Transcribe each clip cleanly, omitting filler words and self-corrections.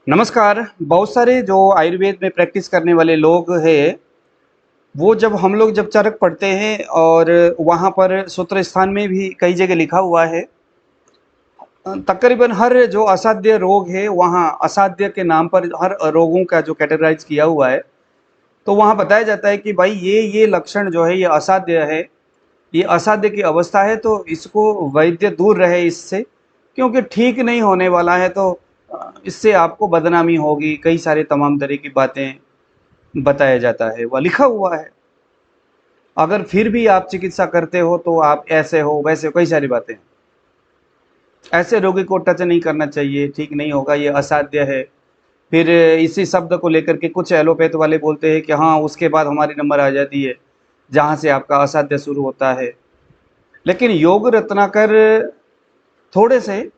नमस्कार। बहुत सारे जो आयुर्वेद में प्रैक्टिस करने वाले लोग हैं, वो जब चरक पढ़ते हैं और वहाँ पर सूत्र स्थान में भी कई जगह लिखा हुआ है। तकरीबन हर जो असाध्य रोग है, वहाँ असाध्य के नाम पर हर रोगों का जो कैटेगराइज़ किया हुआ है, तो वहाँ बताया जाता है कि भाई ये लक्षण जो है ये असाध्य है, ये असाध्य की अवस्था है, तो इसको वैद्य दूर रहे इससे, क्योंकि ठीक नहीं होने वाला है, तो इससे आपको बदनामी होगी, कई सारे तमाम तरह की बातें बताया जाता है, वह लिखा हुआ है। अगर फिर भी आप चिकित्सा करते हो तो आप ऐसे हो, वैसे हो, कई सारी बातें हैं। ऐसे रोगी को टच नहीं करना चाहिए, ठीक नहीं होगा, ये असाध्य है। फिर इसी शब्द को लेकर के कुछ एलोपैथ वाले बोलते हैं कि हाँ, उसके बाद हमारी नंबर आ जाती है, जहाँ से आपका असाध्य शुरू होता है। लेकिन योग रत्नाकर थोड़े से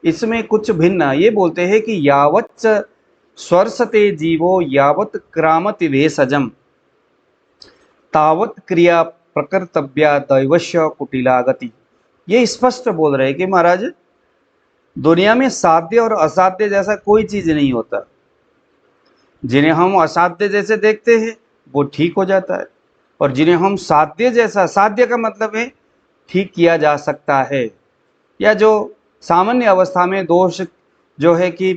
इसमें कुछ भिन्न ये बोलते हैं कि यावच्च स्वर्शते जीवो यावत् क्रामति भेषजम तावत क्रिया प्रकर्तव्या दैवश्य कुटिलागति। ये स्पष्ट बोल रहे हैं कि महाराज, दुनिया में साध्य और असाध्य जैसा कोई चीज नहीं होता। जिन्हें हम असाध्य जैसे देखते हैं वो ठीक हो जाता है, और जिन्हें हम साध्य जैसा, साध्य का मतलब है ठीक किया जा सकता है, या जो सामान्य अवस्था में दोष जो है कि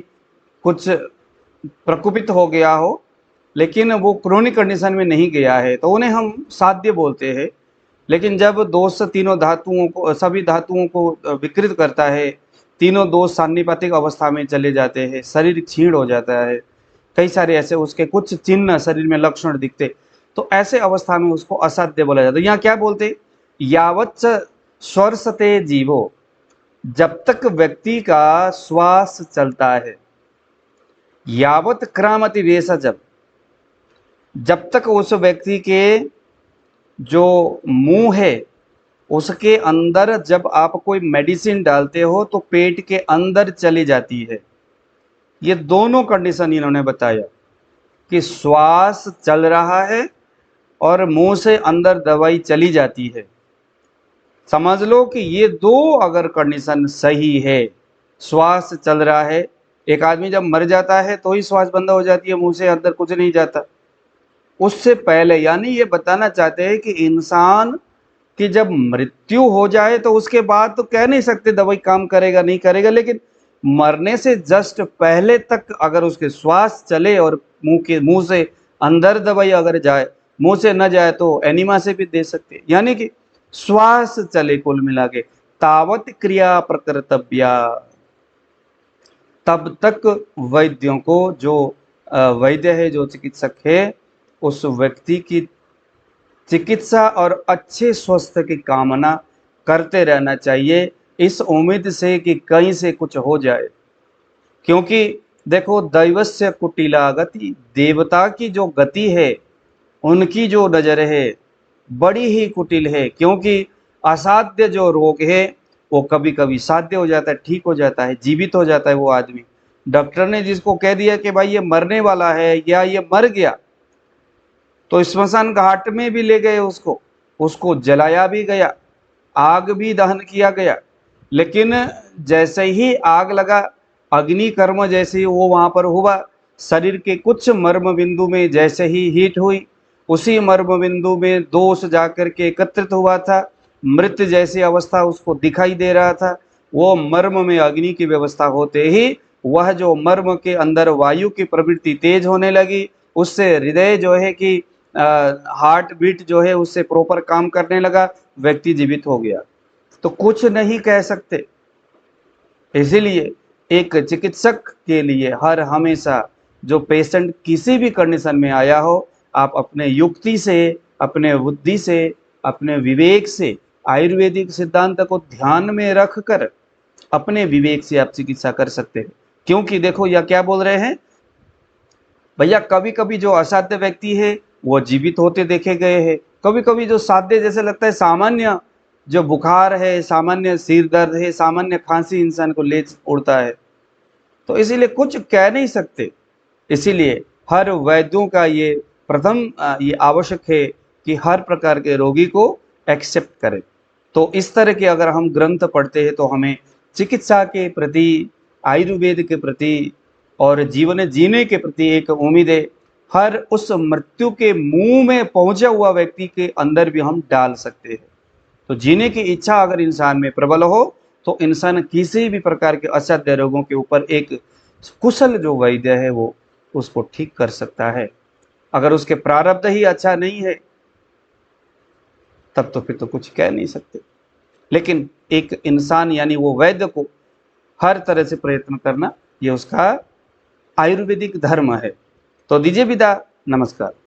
कुछ प्रकुपित हो गया हो, लेकिन वो क्रोनिक कंडीशन में नहीं गया है, तो उन्हें हम साध्य बोलते हैं। लेकिन जब दोष तीनों धातुओं को, सभी धातुओं को विकृत करता है, तीनों दोष सान्निपातिक अवस्था में चले जाते हैं, शरीर क्षीण हो जाता है, कई सारे ऐसे उसके कुछ चिन्ह शरीर में लक्षण दिखते, तो ऐसे अवस्था में उसको असाध्य बोला जाता है। यहाँ क्या बोलते, यावच्च स्वर्शते जीवो, जब तक व्यक्ति का श्वास चलता है, यावत क्रामति वेशजम, जब तक उस व्यक्ति के जो मुंह है उसके अंदर जब आप कोई मेडिसिन डालते हो तो पेट के अंदर चली जाती है। ये दोनों कंडीशन इन्होंने बताया कि श्वास चल रहा है और मुंह से अंदर दवाई चली जाती है। समझ लो कि ये दो अगर कंडीशन सही है, श्वास चल रहा है, एक आदमी जब मर जाता है तो ही श्वास बंद हो जाती है, मुंह से अंदर कुछ नहीं जाता। उससे पहले, यानी ये बताना चाहते हैं कि इंसान की जब मृत्यु हो जाए तो उसके बाद तो कह नहीं सकते दवाई काम करेगा नहीं करेगा, लेकिन मरने से जस्ट पहले तक अगर उसके श्वास चले और मुंह से अंदर दवाई अगर जाए, मुंह से न जाए तो एनिमा से भी दे सकते, यानी कि श्वास चले कुल मिला के, तावत क्रिया प्रकर्तव्या, तब तक वैद्यों को, जो वैद्य है, जो चिकित्सक है, उस व्यक्ति की चिकित्सा और अच्छे स्वास्थ्य की कामना करते रहना चाहिए, इस उम्मीद से कि कहीं से कुछ हो जाए। क्योंकि देखो, दैवस्य कुटिला गति, देवता की जो गति है, उनकी जो नज़र है बड़ी ही कुटिल है। क्योंकि असाध्य जो रोग है वो कभी कभी साध्य हो जाता है, ठीक हो जाता है, जीवित हो जाता है वो आदमी। डॉक्टर ने जिसको कह दिया कि भाई ये मरने वाला है या ये मर गया, तो स्मशान घाट में भी ले गए उसको, उसको जलाया भी गया, आग भी दहन किया गया, लेकिन जैसे ही आग लगा, अग्नि कर्म जैसे ही वो वहां पर हुआ, शरीर के कुछ मर्म बिंदु में जैसे ही हीट हुई, उसी मर्म बिंदु में दोष जाकर के एकत्रित हुआ था, मृत जैसी अवस्था उसको दिखाई दे रहा था। वो मर्म में अग्नि की व्यवस्था होते ही वह जो मर्म के अंदर वायु की प्रवृत्ति तेज होने लगी, उससे हृदय जो है कि हार्ट बीट जो है उससे प्रॉपर काम करने लगा, व्यक्ति जीवित हो गया। तो कुछ नहीं कह सकते। इसीलिए एक चिकित्सक के लिए हर हमेशा, जो पेशेंट किसी भी कंडीशन में आया हो, आप अपने युक्ति से, अपने बुद्धि से, अपने विवेक से, आयुर्वेदिक सिद्धांत को ध्यान में रखकर अपने विवेक से आप चिकित्सा कर सकते हैं। क्योंकि देखो यह क्या बोल रहे हैं भैया, कभी कभी जो असाध्य व्यक्ति है वो जीवित होते देखे गए हैं, कभी कभी जो साध्य जैसे लगता है, सामान्य जो बुखार है, सामान्य सिर दर्द है, सामान्य खांसी इंसान को ले उड़ता है, तो इसीलिए कुछ कह नहीं सकते। इसीलिए हर वैद्यों का ये प्रथम ये आवश्यक है कि हर प्रकार के रोगी को एक्सेप्ट करें। तो इस तरह के अगर हम ग्रंथ पढ़ते हैं तो हमें चिकित्सा के प्रति, आयुर्वेद के प्रति और जीवन जीने के प्रति एक उम्मीदें हर उस मृत्यु के मुंह में पहुंचा हुआ व्यक्ति के अंदर भी हम डाल सकते हैं। तो जीने की इच्छा अगर इंसान में प्रबल हो तो इंसान किसी भी प्रकार के असाध्य रोगों के ऊपर एक कुशल जो वैद्य है वो उसको ठीक कर सकता है। अगर उसके प्रारब्ध ही अच्छा नहीं है तब तो फिर तो कुछ कह नहीं सकते। लेकिन एक इंसान यानी वो वैद्य को हर तरह से प्रयत्न करना ये उसका आयुर्वेदिक धर्म है। तो दीजिए विदा, नमस्कार।